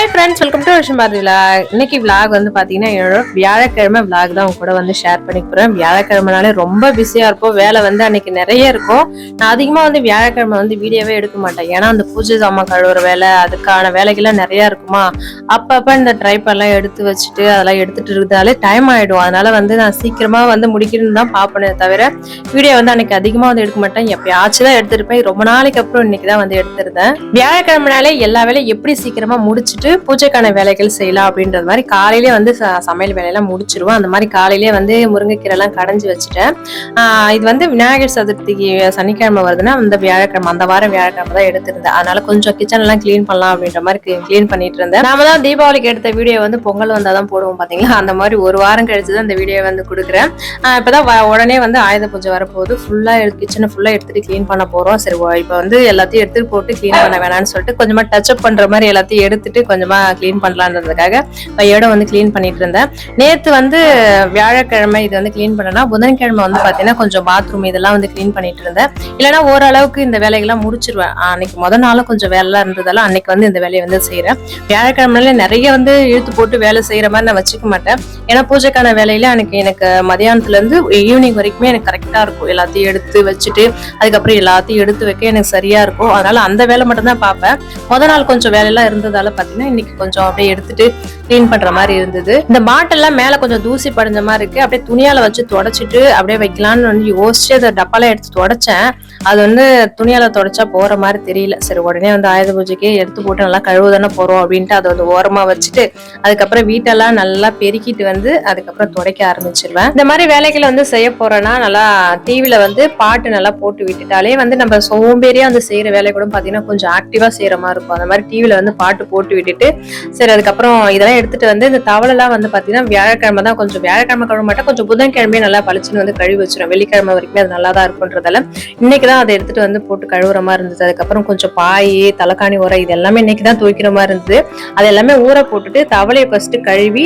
Hi friends, welcome to விஷயம் Bharathi vlog. இன்னைக்கு vlog வந்து பார்த்தீங்கன்னா என்னோட வியாழக்கிழமை விலாக் தான் உங்க கூட வந்து ஷேர் பண்ணிக்க போறேன். வியாழக்கிழமைனாலே ரொம்ப பிஸியாக இருப்போம், வேலை வந்து அன்னைக்கு நிறைய இருக்கும். நான் அதிகமாக வந்து வியாழக்கிழமை வந்து வீடியோவே எடுக்க மாட்டேன், ஏன்னா அந்த பூஜை சாமான் கழுவுற வேலை அதுக்கான வேலைகள்லாம் நிறையா இருக்குமா. அப்பப்போ இந்த ட்ரைப்பெல்லாம் எடுத்து வச்சுட்டு அதெல்லாம் எடுத்துட்டு இருந்தாலே டைம் ஆகிடும். அதனால வந்து நான் சீக்கிரமாக வந்து முடிக்கணும்னு தான் பார்ப்பேனே தவிர வீடியோ வந்து அன்னைக்கு அதிகமாக வந்து எடுக்க மாட்டேன். எப்பயாச்சும் தான் எடுத்துருப்பேன். ரொம்ப நாளைக்கு அப்புறம் இன்னைக்கு தான் வந்து எடுத்திருந்தேன். வியாழக்கிழமைனாலே எல்லா வேலையும் எப்படி சீக்கிரமா முடிச்சுட்டு பூஜைக்கான வேலைகள் செய்யலாம் அப்படின்றது மாதிரி காலையிலே வந்து சமையல் வேலையெல்லாம் முடிச்சிருவோம். அந்த மாதிரி காலையிலேயே வந்து முருங்கைக்கீரை எல்லாம் கடைஞ்சி வச்சுட்டேன். இது வந்து விநாயகர் சதுர்த்திக்கு சனிக்கிழமை வருதுன்னா அந்த வியாழக்கிழமை, அந்த வாரம் வியாழக்கிழமை தான் எடுத்திருந்தேன். அதனால கொஞ்சம் கிச்சன் எல்லாம் கிளீன் பண்ணலாம் அப்படின்ற மாதிரி கிளீன் பண்ணிட்டு இருந்தேன். நாம தான் தீபாவளிக்கு எடுத்த வீடியோ வந்து பொங்கல் வந்தாதான் போடுவோம் பாத்தீங்களா, அந்த மாதிரி ஒரு வாரம் கழிச்சுதான் இந்த வீடியோ வந்து கொடுக்குறேன். இப்பதான் உடனே வந்து ஆயுத பூஜை வரப்போகுது. ஃபுல்லா கிச்சனை ஃபுல்லா எடுத்துட்டு கிளீன் பண்ண போறோம். சரி, இப்ப வந்து எல்லாத்தையும் எடுத்துட்டு போட்டு கிளீன் பண்ண வேணாம்னு சொல்லிட்டு கொஞ்சமா டச்சப் பண்ற மாதிரி எல்லாத்தையும் எடுத்துட்டு கொஞ்சமா கிளீன் பண்ணலான்றதுக்காக கையோட வந்து கிளீன் பண்ணிட்டு இருந்தேன். நேத்து வந்து வியாழக்கிழமை இது வந்து கிளீன் பண்ணனா, புதன்கிழமை வந்து பாத்தீங்கன்னா கொஞ்சம் பாத்ரூம் இதெல்லாம் வந்து கிளீன் பண்ணிட்டு இருந்தேன். இல்லைன்னா ஓரளவுக்கு இந்த வேலைகள்லாம் முடிச்சிருவேன். அன்னைக்கு நாளும் கொஞ்சம் வேலை இருந்ததால அன்னைக்கு வந்து இந்த வேலையை வந்து செய்யறேன். வியாழக்கிழமையில நிறைய வந்து இழுத்து போட்டு வேலை செய்யற மாதிரி நான் வச்சுக்க மாட்டேன். ஏன்னா பூஜைக்கான வேலையில எனக்கு மதியானத்துல இருந்து ஈவினிங் வரைக்குமே எனக்கு கரெக்டா இருக்கும். எல்லாத்தையும் எடுத்து வச்சுட்டு அதுக்கப்புறம் எல்லாத்தையும் எடுத்து வைக்க எனக்கு சரியா இருக்கும். அதனால அந்த வேலை மட்டும் தான் பார்ப்பேன். நாள் கொஞ்சம் வேலையெல்லாம் இருந்ததால பாத்தீங்கன்னா இன்னைக்கு கொஞ்சம் அப்படியே எடுத்துட்டு கிளீன் பண்ற மாதிரி இருந்தது. இந்த பாட்டெல்லாம் மேல கொஞ்சம் தூசி படிஞ்ச மாதிரி இருக்கு. அப்படியே துணியால வச்சு தொடச்சிட்டு அப்படியே வைக்கலாம்னு வந்து யோசிச்சு அந்த டப்பால எடுத்து தொடச்சேன். அது வந்து துணியால தொடச்சா போற மாதிரி தெரியல. சரி, உடனே வந்து ஆயுத பூஜைக்கு எடுத்து போட்டு நல்லா கழுவுதானே போறோம் அப்படின்ட்டு அதை வந்து ஓரமா வச்சுட்டு அதுக்கப்புறம் வீட்டெல்லாம் நல்லா பெருக்கிட்டு வந்து அதுக்கப்புறம் துடைக்க ஆரம்பிச்சிருவேன். இந்த மாதிரி வேலைகளை வந்து செய்ய போறேன்னா நல்லா டிவில வந்து பாட்டு நல்லா போட்டு விட்டுட்டாலே வந்து நம்ம சோம்பேறியா வந்து செய்யற வேலை கூட பாத்தீங்கன்னா கொஞ்சம் ஆக்டிவா செய்யற மாதிரி இருக்கும். அந்த மாதிரி டிவில வந்து பாட்டு போட்டு விட்டுட்டு சரி அதுக்கப்புறம் இதெல்லாம் எடுத்துட்டு வந்து இந்த தவளெல்லாம் வந்து பாத்தீங்கன்னா வியாழக்கிழமை தான் கொஞ்சம் வியாழக்கிழமை கழுவ மாட்டேன், கொஞ்சம் புதன்கிழமையே நல்லா பளிச்சுன்னு வந்து கழுவி வச்சிடும். வெள்ளிக்கிழமை வரைக்குமே அது நல்லா தான் இருக்குன்றதால இன்னைக்குதான் அதை எடுத்துட்டு வந்து போட்டு கழுவுற மாதிரி இருந்தது. அதுக்கப்புறம் கொஞ்சம் பாய் தலைக்காணி உரம் இது எல்லாமே இன்னைக்குதான் துவைக்கிற மாதிரி இருந்தது. அது எல்லாமே ஊற போட்டுட்டு தவளையை ஃபர்ஸ்ட் கழுவி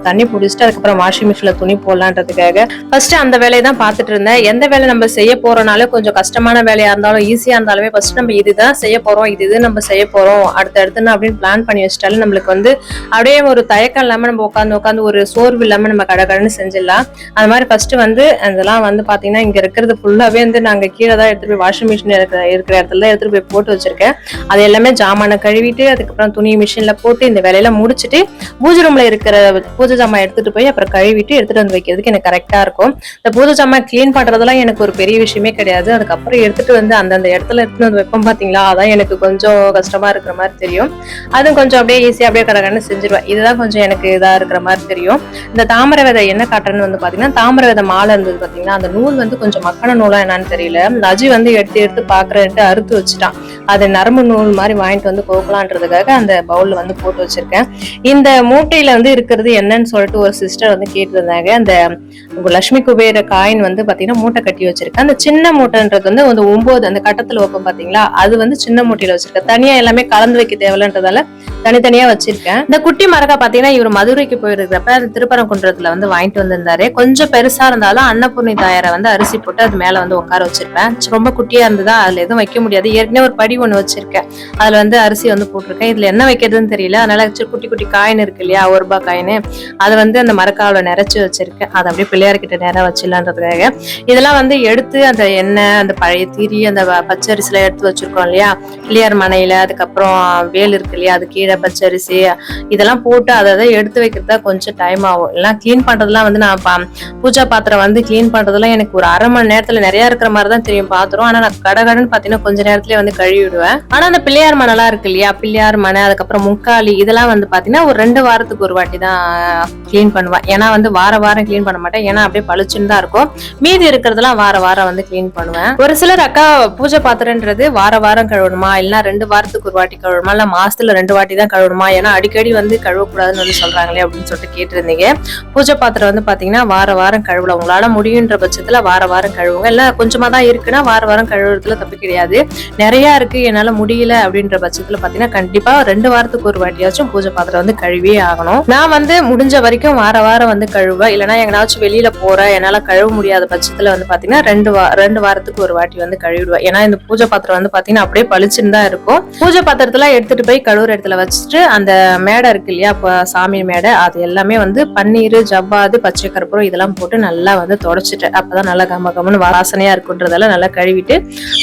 தண்ணி பிடிச்சிட்டு அதுக்கப்புறம் வாஷிங் மிஷின்ல துணி போடலான்றதுக்காக ஃபர்ஸ்ட் அந்த வேலையை தான் பார்த்துட்டு இருந்தேன். எந்த வேலை நம்ம செய்ய போறோம்னாலும் கொஞ்சம் கஷ்டமான வேலையா இருந்தாலும் ஈஸியா இருந்தாலுமே ஃபர்ஸ்ட் நம்ம இதுதான் செய்ய போறோம், இது நம்ம செய்ய போறோம் அடுத்தடுத்துன்னு அப்படின்னு பிளான் பண்ணி வச்சிட்டாலும் நம்மளுக்கு வந்து அப்படியே ஒரு தயக்கம் இல்லாம நம்ம உட்காந்து ஒரு சோர்வு இல்லாம நம்ம கடகடன்னு செஞ்சிடலாம். அது மாதிரி ஃபர்ஸ்ட் வந்து அதெல்லாம் வந்து பாத்தீங்கன்னா இங்க இருக்கிறது ஃபுல்லாவே வந்து நாங்க கீழே தான் எடுத்துட்டு போய் வாஷிங் மிஷின் இருக்கிற இடத்துல எடுத்துட்டு போய் போட்டு வச்சிருக்கேன். அது எல்லாமே ஜாமான கழுவிட்டு அதுக்கப்புறம் துணி மிஷின்ல போட்டு இந்த வேலையெல்லாம் முடிச்சுட்டு பூஜை ரூம்ல இருக்கிற பூஜை ஜாமான் எடுத்துட்டு போய் அப்புறம் கழுவிட்டு எடுத்துட்டு வந்து வைக்கிறதுக்கு எனக்கு கரெக்டா இருக்கும். இந்த பூஜை ஜாமான் கிளீன் பண்றதெல்லாம் எனக்கு ஒரு பெரிய விஷயமே கிடையாது. அதுக்கப்புறம் எடுத்துட்டு வந்து அந்தந்த இடத்துல எடுத்துட்டு வந்து வைப்போம் பாத்தீங்களா, அதான் எனக்கு கொஞ்சம் கஷ்டமா இருக்கிற மாதிரி தெரியும். அதுவும் கொஞ்சம் அப்படியே ஈஸியா அப்படியே கடகடன்னு செஞ்சிருவேன். இதுதான் கொஞ்சம் எனக்கு இதா இருக்கிற மாதிரி தெரியும். இந்த தாமரை விதை என்ன காட்டுறேன்னு வந்து பாத்தீங்கன்னா தாமரை விதை மாலை இருந்தது பாத்தீங்கன்னா, அந்த நூல் வந்து கொஞ்சம் மக்கன நூலா என்னன்னு தெரியல. அஜி வந்து எடுத்து பாக்குறேன்ட்டு அறுத்து வச்சுட்டான். அது நரம்பு நூல் மாதிரி வாங்கிட்டு வந்து கோக்கலான்றதுக்காக அந்த பவுல்ல வந்து போட்டு வச்சிருக்கேன். இந்த மூட்டையில வந்து இருக்கிறது என்னன்னு சொல்லிட்டு ஒரு சிஸ்டர் வந்து கேட்டிருந்தாங்க. அந்த லட்சுமி குபேர காயின் வந்து பாத்தீங்கன்னா மூட்டை கட்டி வச்சிருக்கேன். அந்த சின்ன மூட்டைன்றது வந்து அந்த 9 அந்த கட்டத்துல வைப்போம் பாத்தீங்களா, அது வந்து சின்ன மூட்டையில வச்சிருக்கேன். தனியா எல்லாமே கலந்து வைக்க தேவையில்லைன்றதால தனித்தனியா வச்சிருக்கேன். இந்த குட்டி மரக்கா பாத்தீங்கன்னா இவர் மதுரைக்கு போயிருக்கிறப்ப அது திருப்பரங்குன்றத்துல வந்து வாங்கிட்டு வந்திருந்தாரு. கொஞ்சம் பெருசா இருந்தாலும் அன்னபூர்ணி தாயாரை வந்து அரிசி போட்டு அது மேல வந்து உட்கார வச்சிருப்பேன். ரொம்ப குட்டியா இருந்ததா அதுல எதுவும் வைக்க முடியாது. ஏற்கனவே ஒரு படி ஒண்ணு வச்சிருக்கேன், அதுல வந்து அரிசி வந்து போட்டிருக்கேன். இதுல என்ன வைக்கிறதுன்னு தெரியல, அதனால குட்டி குட்டி காயின் இருக்கு இல்லையா, 1 ரூபாய் காயின், அதை வந்து அந்த மரக்காவில நிறைச்சு வச்சிருக்கேன். அதை அப்படியே பிள்ளையார்கிட்ட நேரம் வச்சிடலான்றதுக்காக இதெல்லாம் வந்து எடுத்து அந்த எண்ணெய் அந்த பழைய தீரி அந்த பச்சரிசில எடுத்து வச்சிருக்கோம் இல்லையா பிள்ளையார் மனையில, அதுக்கப்புறம் வேல் இருக்கு இல்லையா அது கீழே பச்சரிசி இதெல்லாம் போட்டு அதை எடுத்து வைக்கிறதா கொஞ்சம் டைம் ஆகும். எல்லாம் கிளீன் பண்றதுலாம் வந்து நான் பூஜா பாத்திரம் வந்து கிளீன் பண்றதுலாம் எனக்கு ஒரு அரை மணி நேரத்துல நிறைய இருக்கிற மாதிரி தான் தெரியும் பாத்திரம். ஆனா நான் கடகடன்னு பாத்தீங்கன்னா கொஞ்ச நேரத்துல வந்து கழுவி விடுவேன். ஆனா அந்த பிள்ளையார் மனைலாம் இருக்கு இல்லையா, பிள்ளையார் மனை அதுக்கப்புறம் முக்காலி இதெல்லாம் வந்து பாத்தீங்கன்னா ஒரு 2 வாரத்துக்கு ஒரு வாட்டி தான் கிளீன் பண்ணுவேன். ஏன்னா வந்து வாரம் கிளீன் பண்ண மாட்டேன், ஏன்னா அப்படியே பளிச்சுன்னு தான் இருக்கும். மீதி இருக்கிறதெல்லாம் வாரம் வந்து கிளீன் பண்ணுவேன். ஒரு சிலர் அக்கா பூஜை பாத்திரன்றது வாரம் கழுவணுமா இல்லைன்னா 2 வாரத்துக்கு ஒரு வாட்டி கழுவணுமா இல்ல மாசத்துல 2 வாட்டி தான் கழுவணுமா, ஏன்னா அடிக்கடி வந்து கழுவக்கூடாதுன்னு வந்து சொல்றாங்களே அப்படின்னு சொல்லிட்டு கேட்டிருந்தீங்க. பூஜை பாத்திரம் வந்து பாத்தீங்கன்னா வாரம் கழுவலாம். உங்களால முடியுன்ற பட்சத்துல வாரம் கழுவுங்க. இல்ல கொஞ்சமா தான் இருக்குன்னா வாரம் கழுவுறதுல தப்பு கிடையாது. நிறைய இருக்கு என்னால முடியல அப்படின்ற பட்சத்துல பாத்தீங்கன்னா கண்டிப்பா 2 வாரத்துக்கு ஒரு வாட்டியாச்சும் பூஜை பாத்திரம் வந்து கழுவியே ஆகணும். நான் வந்து முடிஞ்ச வரைக்கும் வாரம் வந்து கழுவேன். இல்லைன்னா எங்கனாச்சும் வெளியில போறேன் என்னால கழுவ முடியாத பட்சத்துல வந்து பாத்தீங்கன்னா 2 வாரத்துக்கு ஒரு வாட்டி வந்து கழுவிடுவேன். ஏன்னா இந்த பூஜை பாத்திரம் வந்து பாத்தீங்கன்னா அப்படியே பளிச்சுன்னு தான் இருக்கும். பூஜை பாத்திரத்துல எடுத்துட்டு போய் கழுவுற இடத்துல வச்சு தொடச்சிட்டு அந்த மேடை இருக்கு இல்லையா, சாமி மேடை, அது எல்லாமே வந்து பன்னீர், ஜவ்வாது, பச்சை கற்பூரம் இதெல்லாம் போட்டு நல்லா வந்து தொடச்சிட்டேன். அப்பதான் நல்லா கமகமன்னு வாசனையா இருக்குன்றதால நல்லா கழுவிட்டு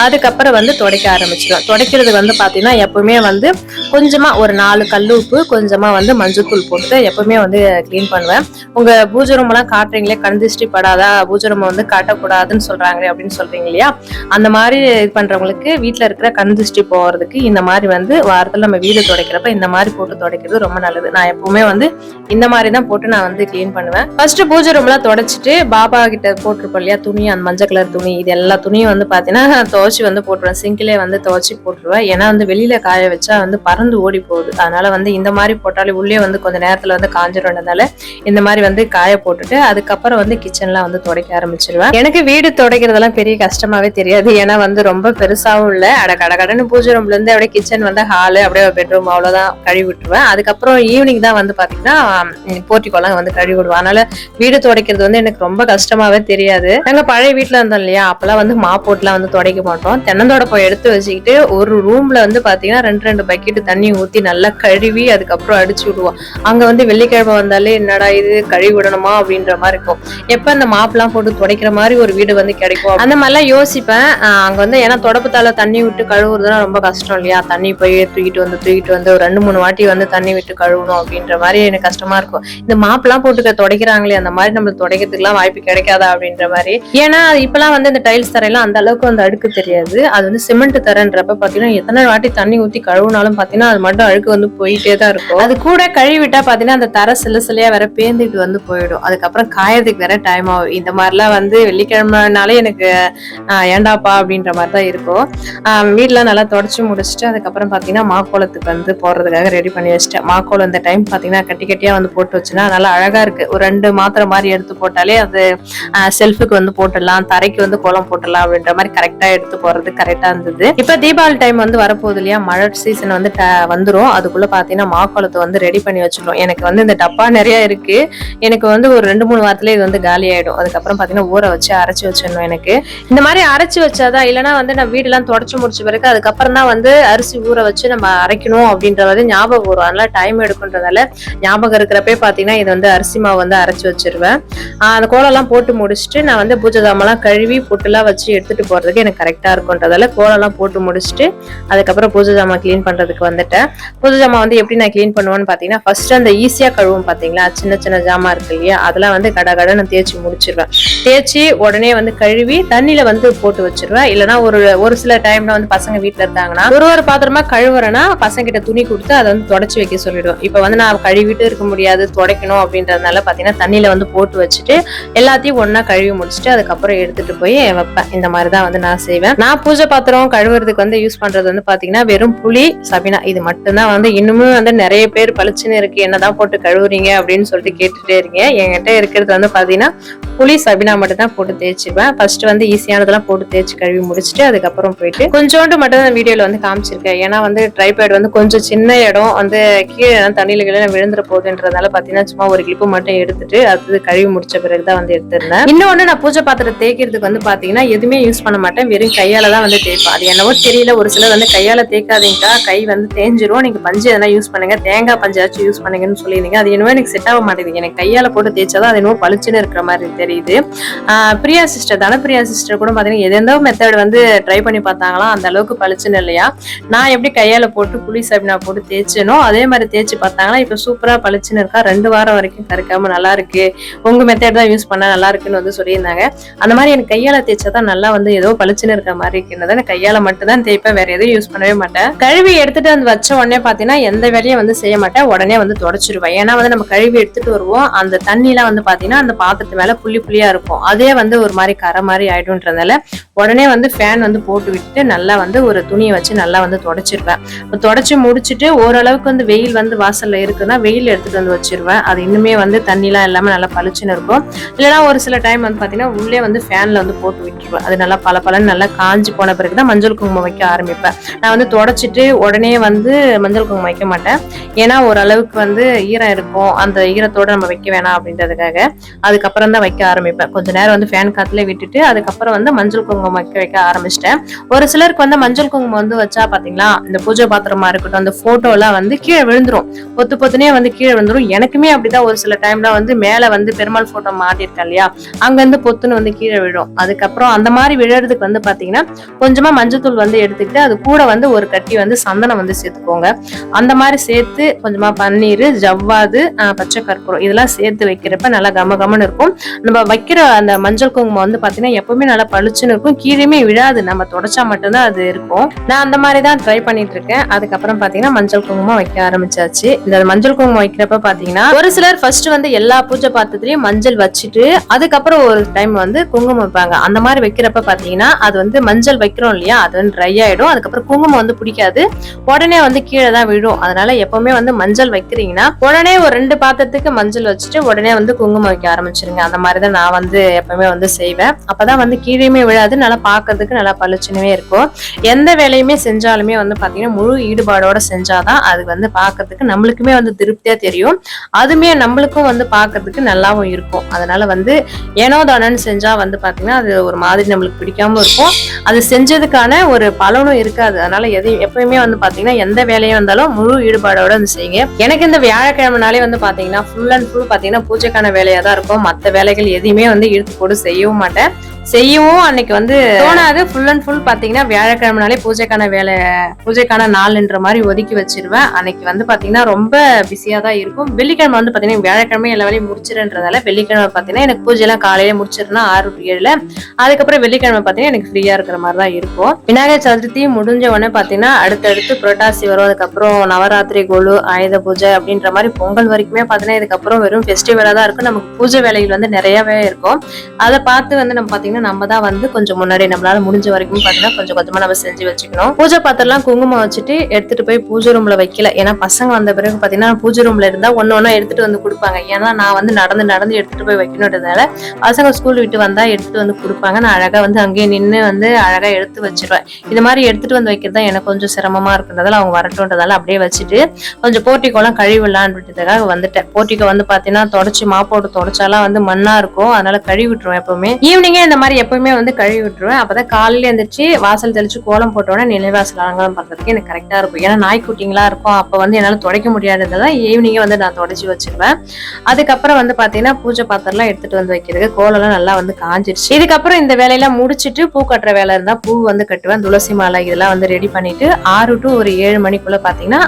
அதுக்கப்புறம் வந்து துடைக்க ஆரம்பிச்சிடுவேன். துடைக்கிறது வந்து பாத்தீங்கன்னா எப்பவுமே வந்து கொஞ்சமா ஒரு 4 கல் உப்பு, கொஞ்சமா வந்து மஞ்சத்தூள் போட்டு எப்பவுமே வந்து கிளீன் பண்ணுவேன். உங்க பூஜை ரூம் எல்லாம் காட்டுறீங்களே, கண் திருஷ்டி படாதா, பூஜை ரூம் வந்து காட்டக்கூடாதுன்னு சொல்றாங்களே அப்படின்னு சொல்றீங்க இல்லையா, அந்த மாதிரி இது பண்றவங்களுக்கு வீட்டுல இருக்கிற கண் திருஷ்டி போறதுக்கு இந்த மாதிரி வந்து வாரத்துல நம்ம வீடு துடைக்கிறப்ப இந்த மாதிரி போட்டு துடைக்கிறது ரொம்ப நல்லது. நான் எப்பவுமே வந்து இந்த மாதிரி தான் போட்டு நான் வந்து கிளீன் பண்ணுவேன். ஃபர்ஸ்ட் பூஜை ரூம் எல்லாம் தொடச்சிட்டு பாபா கிட்ட போட்டிருப்போம் இல்லையா துணி, அந்த மஞ்சள் கலர் துணி, இது எல்லா துணியும் வந்து பாத்தீங்கன்னா துவைச்சு வந்து போட்டுருவேன். சிங்கிலே வந்து துவைச்சு போட்டுருவேன். ஏன்னா வந்து வெளியில காய வச்சா வந்து பறந்து ஓடி போகுது. அதனால வந்து இந்த மாதிரி போட்டாலே உள்ளே வந்து கொஞ்ச நேரத்துல வந்து காஞ்சிடும்னால இந்த மாதிரி வந்து காய போட்டுட்டு அதுக்கப்புறம் வந்து கிச்சன்லாம் வந்து துடைக்க ஆரம்பிச்சிருவேன். எனக்கு வீடு துடைக்கிறதெல்லாம் பெரிய கஷ்டமாவே தெரியாது. ஏன்னா வந்து ரொம்ப பெருசாவும் இல்ல, கடன்னு பூஜை ரூம்ல இருந்து அப்படியே கிச்சன் வந்து ஹாலு அப்படியே பெட்ரூம் அவ்வளவுதான் கழுவி விட்டுருவேன். அதுக்கப்புறம் ஈவினிங் தான் வந்து பாத்தீங்கன்னா போர்ட்டிகோலாம் வந்து கழுவி விடுவேன். அதனால வீடு துடைக்கிறது வந்து எனக்கு ரொம்ப கஷ்டமாவே தெரியாது. நாங்க பழைய வீட்டுல இருந்தோம் இல்லையா, அப்பெல்லாம் வந்து மாப்போட்லாம் வந்து துடைக்க மாட்டோம். தென்னந்தோட போய் எடுத்து வச்சுக்கிட்டு ஒரு ரூம்ல வந்து பாத்தீங்கன்னா 2 பக்கெட் தண்ணி ஊத்தி நல்லா கழுவி அதுக்கப்புறம் அடிச்சு விடுவோம். அங்க வந்து வெள்ளிக்கிழமை வந்தாலே என்னடா இது கழுவி விடணுமா அப்படின்ற மாதிரி இருக்கும். எப்ப அந்த மாப்பெல்லாம் போட்டு துடைக்கிற மாதிரி ஒரு வீடு வந்து கிடைக்கும் அந்த மாதிரிலாம் யோசிப்பேன். அங்க வந்து ஏன்னா தொடப்பத்தால தண்ணி விட்டு கழுவுறதுலாம் ரொம்ப கஷ்டம் இல்லையா, தண்ணி போய் தூக்கிட்டு வந்து ஒரு 2-3 வாட்டி வந்து தண்ணி விட்டு கழுவணும் அப்படின்ற மாதிரி எனக்கு கஷ்டமா இருக்கும். இந்த மாப்பெல்லாம் போட்டு துடைக்கிறாங்களே, அந்த மாதிரி நம்ம துடைக்கிறதுக்குலாம் வாய்ப்பு கிடைக்காதா அப்படின்ற மாதிரி. ஏன்னா இப்பெல்லாம் வந்து இந்த டைல்ஸ் தரையெல்லாம் அந்த அளவுக்கு வந்து அழுக்கு தெரியாது. அது வந்து சிமெண்ட் தரன்றப்ப பாத்தீங்கன்னா எத்தனை வாட்டி தண்ணி ஊத்தி கழுவுனாலும் பாத்தீங்கன்னா அது மட்டும் அழுக்கு வந்து போயிட்டே தான் இருக்கும். அது கூட கழுவிட்டா பாத்தீங்கன்னா அந்த தரை சிலையா வேற பேந்துட்டு வந்து போயிடும். அதுக்கப்புறம் காயறதுக்கு வேற டைம் ஆகும். இந்த மாதிரிலாம் வந்து வெள்ளிக்கிழமைனாலே எனக்கு ஏண்டாப்பா அப்படின்ற மாதிரி தான் இருக்கும். வீட்டுல நல்லா தொடச்சு முடிச்சுட்டு அதுக்கப்புறம் பாத்தீங்கன்னா மாக்கோலத்துக்கு வந்து போறதுக்காக ரெடி பண்ணி வச்சிட்டேன். மாக்கோலம் இந்த டைம் பாத்தீங்கன்னா கட்டியா வந்து போட்டு வச்சுன்னா நல்லா அழகா இருக்கு. ஒரு 2 மாத்திரை மாதிரி எடுத்து போட்டாலே அது செல்ஃபுக்கு வந்து போட்டுடலாம், தரைக்கு வந்து கோலம் போட்டுடலாம் அப்படின்ற மாதிரி கரெக்டா எடுத்து போறது கரெக்டா இருந்தது. இப்ப தீபாவளி டைம் வந்து வரப்போகுது இல்லையா, மழை சீசன் வந்து வந்துரும். அதுக்குள்ள பாத்தீங்கன்னா மாக்கோலத்தை வந்து ரெடி பண்ணி வச்சிடும். எனக்கு வந்து இந்த டப்பா நிறைய இருக்கு. எனக்கு வந்து ஒரு 2-3 வாரத்துல இது வந்து காலி ஆயிடும். அதுக்கப்புறம் பாத்தீங்கன்னா ஊற வச்சு அரைச்சு வச்சிடணும். எனக்கு இந்த மாதிரி அரைச்சு வச்சாதான், இல்லைன்னா வந்து நான் வீடு எல்லாம் தொடச்சு முடிச்ச பிறகு அதுக்கப்புறம் தான் வந்து அரிசி ஊற வச்சு நம்ம அரைக்கணும் அப்படின்றது ஞாபகம் வரும். அதனால டைம் எடுக்குன்றதால ஞாபகம் இருக்கிறப்பே பாத்தீங்கன்னா இது வந்து அரிசி மாவு வந்து அரைச்சு வச்சிருவேன். அந்த கோலம் எல்லாம் போட்டு முடிச்சுட்டு நான் வந்து பூஜை ஜாமெல்லாம் கழுவி பொட்டுலாம் வச்சு எடுத்துட்டு போறதுக்கு எனக்கு கரெக்டா இருக்கும்ன்றதால கோலம் எல்லாம் போட்டு முடிச்சுட்டு அதுக்கப்புறம் பூஜை ஜாமான் கிளீன் பண்றதுக்கு வந்துட்டேன். பூஜை ஜாமான் வந்து எப்படி நான் கிளீன் பண்ணுவேன்னு பாத்தீங்கன்னா ஃபர்ஸ்ட் அந்த ஈஸியா கழுவும் பாத்தீங்களா, சின்ன ஜாமான் இருக்கு இல்லையா, அதெல்லாம் வந்து கடன்னு தேய்ச்சி முடிச்சிருவேன். தேய்ச்சி உடனே வந்து கழுவி தண்ணியில வந்து போட்டு வச்சிருவேன். இல்லைன்னா ஒரு சில டைம்ல வந்து பசங்க வீட்டுல இருந்தாங்கன்னா ஒரு பாத்திரமா கழுவுறேன்னா பசங்க கிட்ட துணி கொடுத்து அதை வந்து தொடச்சு வைக்க சொல்லிடுவோம். இப்ப வந்து நான் கழுவிட்டு இருக்க முடியாது, துடைக்கணும் அப்படின்றதுனால பாத்தீங்கன்னா தண்ணியில வந்து போட்டு வச்சுட்டு எல்லாத்தையும் ஒன்னா கழுவி முடிச்சுட்டு அதுக்கப்புறம் எடுத்துட்டு போய் வைப்பேன். இந்த மாதிரிதான் வந்து நான் செய்வேன். நான் பூஜை பாத்திரம் கழுவுறதுக்கு வந்து யூஸ் பண்றது வந்து பாத்தீங்கன்னா வெறும் புளி, சபினா, இது மட்டும்தான். வந்து இன்னுமும் வந்து நிறைய பேர் பளிச்சுன்னு இருக்கு, என்னதான் போட்டு கழுவுறீங்க அப்படின்னு சொல்லிட்டு கேட்டுட்டே இருக்கீங்க. என்கிட்ட இருக்கிறது வந்து பாத்தீங்கன்னா புளி, சபினா மட்டும் தான் போட்டு தேய்ச்சிப்பேன். ஃபர்ஸ்ட் வந்து ஈஸியானதெல்லாம் போட்டு தேய்ச்சி கழுவி முடிச்சுட்டு அதுக்கப்புறம் போயிட்டு கொஞ்சோண்டு மட்டும் தான் வீடியோல வந்து காமிச்சிருக்கேன். ஏன்னா வந்து ட்ரைபேட் வந்து கொஞ்சம் சின்ன இடம் வந்து கீழே தண்ணியில கீழே விழுந்துற போகுதுன்றதால பாத்தீங்கன்னா சும்மா ஒரு கிளிப்பு மட்டும் எடுத்துட்டு அது கழுவி முடிச்ச பிறகுதான் வந்து எடுத்திருந்தேன். இன்னொன்னு நான் பூஜை பாத்திரம் தேய்க்கிறதுக்கு வந்து பாத்தீங்கன்னா எதுவுமே யூஸ் பண்ண மாட்டேன், வெறும் கையால தான் வந்து தேய்ப்பேன். அது என்னவோ தெரியல, ஒரு சிலர் வந்து கையால தேய்க்காதீங்கக்கா, கை வந்து தேஞ்சிரும், நீங்க பஞ்சு எதனா யூஸ் பண்ணுங்க, தேங்காய் பஞ்சாச்சும் யூஸ் பண்ணுங்கன்னு சொல்லிருந்தீங்க. அது என்னவோ எனக்கு செட் ஆக மாட்டேங்குது. எனக்கு கையால போட்டு தேய்ச்சாதான் அது என்னவோ பளிச்சுன்னு இருக்கிற மாதிரி தெரியுது. பிரியா சிஸ்டர், தனப்பிரியா சிஸ்டர் கூட பாத்தீங்கன்னா எதோ மெத்தட் வந்து ட்ரை பண்ணி பார்த்தாங்களா, அந்த அளவுக்கு பளிச்சுன்னு இல்லையா. நான் எப்படி கையால போட்டு புளி சபினா போட்டு தேய்ச்சனோ அதே மாதிரி தேய்ச்சி பார்த்தாங்களா, இப்ப சூப்பரா பளிச்சுன்னு இருக்கா, 2 வாரம் வரைக்கும் கருக்காம நல்லா இருக்கு, உங்க மெத்தட் தான் யூஸ் பண்ணா நல்லா இருக்குன்னு வந்து சொல்லியிருந்தாங்க. அந்த மாதிரி எனக்கு கையால தேய்ச்சாதான் நல்லா வந்து ஏதோ பளிச்சுன்னு இருக்க மாதிரி இருக்குன்னு கையால மட்டும் தான் தேய்ப்பேன், வேற எதுவும் யூஸ் பண்ணவே மாட்டேன். கழுவி எடுத்துட்டு வந்து வச்ச உடனே பாத்தீங்கன்னா எந்த வேலையும் வந்து செய்ய மாட்டேன், உடனே வந்து தொடச்சிருவேன். ஏன்னா வந்து நம்ம கழுவி எடுத்துட்டு வருவோம், அந்த தண்ணிலாம் வந்து பாத்தீங்கன்னா அந்த பாத்திரத்து மேல புள்ளியா இருக்கும், அதே வந்து ஒரு மாதிரி கரை மாதிரி ஆயிடும்ன்றதால உடனே வந்து ஃபேன் வந்து போட்டு விட்டுட்டு நல்லா வந்து ஒரு துணியை வச்சு நல்லா வந்து தொடச்சிருவேன். தொடச்சு முடிச்சுட்டு ஓரளவுக்கு வந்து வெயில் வந்து வாசல்ல இருக்குன்னா வெயில் எடுத்துட்டு வந்து வச்சிருவேன். அது இன்னுமே வந்து தண்ணிலாம் எல்லாமே நல்லா பளிச்சுன்னு இருக்கும். இல்லைன்னா ஒரு சில டைம் வந்து பாத்தீங்கன்னா உள்ளே வந்து ஃபேன்ல வந்து போட்டு விட்டுருவேன். அது நல்லா பலன்னு நல்லா காஞ்சி போன பிறகுதான் மஞ்சள் குங்குமம் வைக்க ஆரம்பிப்பேன். நான் வந்து தொடச்சிட்டு உடனே வந்து மஞ்சள் குங்குமம் வைக்க மாட்டேன். ஏன்னா ஓரளவுக்கு வந்து ஈரம் இருக்கும், அந்த ஈரத்தோட நம்ம வைக்க வேணாம் அப்படின்றதுக்காக அதுக்கப்புறம் தான் வைக்க ஆரம்பிப்பேன். கொஞ்ச நேரம் வந்து ஃபேன் காத்துல விட்டுட்டு அதுக்கப்புறம் வந்து மஞ்சள் குங்குமம் வைக்க ஆரம்பிச்சிட்டேன். ஒரு சிலருக்கு வந்து மஞ்சள் குங்குமம் வந்து வச்சா பாத்தீங்களா, இந்த பூஜை பாத்திரமா இருக்கட்டும், அந்த போட்டோ போட்டோலாம் வந்து கீழே விழுந்துரும், பொத்து பொத்துனே வந்து கீழே விழுந்துரும். எனக்குமே அப்படிதான் ஒரு சில டைம்ல வந்து மேல வந்து பெருமாள் போட்டோ மாட்டிருக்கேன் இல்லையா, அங்க இருந்து பொத்துன்னு வந்து கீழே விழும். அதுக்கப்புறம் அந்த மாதிரி விழுறதுக்கு வந்து பாத்தீங்கன்னா கொஞ்சமா மஞ்சத்தூள் வந்து எடுத்துக்கிட்டு அது கூட வந்து ஒரு கட்டி வந்து சந்தனம் வந்து சேர்த்துக்கோங்க. அந்த மாதிரி சேர்த்து கொஞ்சமா பன்னீர், ஜவ்வாது, பச்சை கற்பூரம் இதெல்லாம் சேர்த்து வைக்கிறப்ப நல்லா கம கமன்னு இருக்கும். நம்ம வைக்கிற அந்த மஞ்சள் குங்குமம் வந்து பாத்தீங்கன்னா எப்பவுமே நல்லா பளிச்சுன்னு இருக்கும், கீழேயுமே விழாது, நம்ம தொடச்சா மட்டும்தான் அது இருக்கும். நான் அந்த மாதிரி தான் ட்ரை பண்ணிட்டு இருக்கேன். அதுக்கப்புறம் பாத்தீங்கன்னா மஞ்சள் குங்குமம் வைக்க ஆரம்பிச்சாச்சு. இந்த மஞ்சள் குங்குமம் வைக்கிறப்ப பாத்தீங்கன்னா ஒரு சிலர் ஃபர்ஸ்ட் வந்து எல்லா பூஜை பாத்திரத்திலயும் மஞ்சள் வச்சுட்டு அதுக்கப்புறம் ஒரு டைம் வந்து குங்குமம் வைப்பாங்க. அந்த மாதிரி வைக்கிறப்ப பாத்தீங்கன்னா அது வந்து மஞ்சள் வைக்கிறோம் இல்லையா, அது வந்து ட்ரை ஆயிடும். அதுக்கப்புறம் குங்குமம் வந்து பிடிக்காது, உடனே வந்து கீழே தான் விழும். அதனால எப்பவுமே வந்து மஞ்சள் வைக்கிறீங்கன்னா உடனே ஒரு 2 பாத்திரத்துக்கு மஞ்சள் வச்சுட்டு உடனே வந்து குங்குமம் வைக்க ஆரம்பிச்சிருங்க. அந்த மாதிரிதான் நான் வந்து எப்பவுமே வந்து செய்வேன். அப்பதான் வந்து கீழேயுமே விழாது, நல்லா பாக்குறதுக்கு நல்லா பளிச்சுனவே இருக்கும். எந்த வேலையுமே செஞ்சாலுமே வந்து பாத்தீங்கன்னா முழு ஈடுபாடோட செஞ்சாதான் அது வந்து பாக்குறதுக்கு நம்மளுக்குமே வந்து திருப்தியா தெரியும், அதுமே நம்மளுக்கும் வந்து பாக்குறதுக்கு நல்லாவும் இருக்கும். அதனால வந்து ஏனோ தானன்னு செஞ்சா வந்து பாத்தீங்கன்னா அது ஒரு மாதிரி நம்மளுக்கு பிடிக்காம இருக்கும், அது செஞ்சதுக்கான ஒரு பலனும் இருக்காது. அதனால எப்பயுமே வந்து பாத்தீங்கன்னா எந்த வேலையும் வந்தாலும் முழு ஈடுபாடோட வந்து செய்யுங்க. எனக்கு இந்த வியாழக்கிழமைனாலே வந்து பாத்தீங்கன்னா ஃபுல் அண்ட் ஃபுல் பாத்தீங்கன்னா பூஜைக்கான வேலையா தான் இருக்கும். மத்த வேலைகள் எதையுமே வந்து இழுத்து போட்டு செய்யவும் மாட்டேன், செய்யவும் அன்னைக்கு வந்து தோணாது. ஃபுல் அண்ட் ஃபுல் பாத்தீங்கன்னா வியாழக்கிழமைனாலே பூஜைக்கான வேலை, பூஜைக்கான நாள்ன்ற மாதிரி ஒதுக்கி வச்சிருவேன். அன்னைக்கு வந்து பாத்தீங்கன்னா ரொம்ப பிஸியா தான் இருக்கும். வெள்ளிக்கிழமை வந்து பாத்தீங்கன்னா வியாழக்கிழமை எல்லா வேலையும் முடிச்சிருன்றதால வெள்ளிக்கிழமை பாத்தீங்கன்னா எனக்கு பூஜை எல்லாம் காலையில முடிச்சிருந்தா 6 to 7. அதுக்கப்புறம் வெள்ளிக்கிழமை பாத்தீங்கன்னா எனக்கு ஃப்ரீயா இருக்கிற மாதிரி தான் இருக்கும். விநாயகர் சதுர்த்தி முடிஞ்ச உடனே பாத்தீங்கன்னா அடுத்தடுத்து புரட்டாசி வரும், அதுக்கப்புறம் நவராத்திரி, கொலு, ஆயுத பூஜை அப்படின்ற மாதிரி பொங்கல் வரைக்குமே பாத்தீங்கன்னா இதுக்கப்புறம் வெறும் ஃபெஸ்டிவலா தான் இருக்கும். நமக்கு பூஜை வேலைகள் வந்து நிறையவே இருக்கும். அதை பார்த்து வந்து நம்ம பாத்தீங்கன்னா நம்ம தான் வந்து கொஞ்சம் முன்னாடி நம்மளால முடிஞ்ச வரைக்கும் பாத்தீங்கன்னா கொஞ்சம் கொஞ்சமா நம்ம செஞ்சு வச்சுக்கணும். பூஜை பாத்திரம்லாம் குங்குமம் வச்சுட்டு எடுத்துட்டு போய் பூஜை ரூம்ல வைக்கல. ஏன்னா பசங்க வந்த பிறகு பாத்தீங்கன்னா பூஜை ரூம்ல இருந்தா ஒன்னொன்னா எடுத்துட்டு வந்து கொடுப்பாங்க. ஏன்னா நான் வந்து நடந்து நடந்து எடுத்துட்டு போய் வைக்கணுன்றதால பசங்க ஸ்கூல் விட்டு வந்தா எடுத்துட்டு வந்து கொடுப்பாங்க. நான் அழகா வந்து அங்கேயே நின்று வந்து அழகா எடுத்து வச்சிருவேன். இந்த மாதிரி எடுத்துட்டு வந்து வைக்கிறது தான் எனக்கு கொஞ்சம் சிரமமா இருக்குன்றதால அவங்க வரட்டும்ன்றதால அப்படியே வச்சுட்டு கொஞ்சம் போர்ட்டிக்கோலாம் கழுவிடலான்றதுக்காக வந்துட்டேன். போர்ட்டிக்கோ வந்து பாத்தீங்கன்னா தொடச்சு மாப்போட்டு தொடச்சாலாம் வந்து மண்ணா இருக்கும், அதனால கழுவி விட்டுருவேன். எப்பவுமே ஈவினிங்கே இந்த மாதிரி எப்பவுமே வந்து கழுவி விட்டுருவேன். அப்பதான் காலையில எழுந்திரிச்சு வாசல் தெளிச்சு கோலம் போட்டோன்னா நிலைவாசல் அலங்காரம் பண்றதுக்கு எனக்கு கரெக்டா இருக்கும். ஏன்னா நாய்க்குட்டிங்களா இருக்கும், அப்ப வந்து என்னால துடைக்க முடியாததான் ஈவினிங்கே வந்து நான் தொடச்சி வச்சிருவேன். அதுக்கப்புறம் வந்து பாத்தீங்கன்னா பூஜை பாத்திரம்லாம் எடுத்துட்டு வந்து வைக்கிறதுக்கு கோலம்லாம் நல்லா வந்து காஞ்சிருச்சு. இதுக்கப்புறம் இந்த வேலையெல்லாம் முடிச்சுட்டு பூ கட்டுற வேலை இருந்தா பூ வந்து கட்டுவேன். துளசி மாலை இதெல்லாம் வந்து ரெடி பண்ணிட்டு 6 to ஒரு 7 மணிக்குள்ள பாத்தீங்கன்னா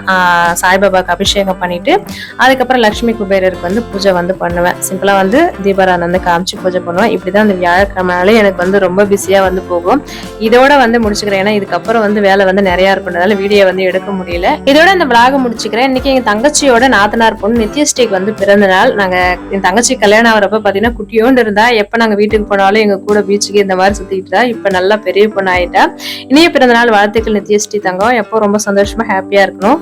சாய்பாபாக்கு அபிஷேகம் பண்ணிட்டு அதுக்கப்புறம் லட்சுமி குபேரருக்கு வந்து பூஜை வந்து பண்ணுவேன். சிம்பிளா வந்து தீபாராதனை வந்து காமிச்சு பூஜை பண்ணுவேன். இப்படிதான் இந்த வியாழக்கிழமைனாலே எனக்கு வந்து ரொம்ப பிஸியா வந்து போகும். இதோட வந்து முடிச்சுக்கிறேன். ஏன்னா இதுக்கப்புறம் வந்து வேலை வந்து நிறைய இருக்குன்றதால வீடியோ வந்து எடுக்க முடியல. இதோட இந்த விளாக முடிச்சுக்கிறேன். இன்னைக்கு எங்க தங்கச்சியோட நாத்தனார் பொண்ணு நித்யஸ்ரீக்கு வந்து பிறந்த நாள். நாங்க என் தங்கச்சி கல்யாணம் ஆகிறப்ப பாத்தீங்கன்னா குட்டியோண்டு இருந்தா, எப்ப நாங்க வீட்டுக்கு போனாலும் எங்க கூட பீச்சுக்கு இந்த மாதிரி சுத்திட்டு தான். இப்ப நல்லா பெரிய பொண்ணு ஆயிட்டா. இனிய பிறந்த நாள் வாழ்த்துக்கள் நித்யஸ்ரீ தங்கம். எப்போ ரொம்ப சந்தோஷமா ஹாப்பியா இருக்கணும்.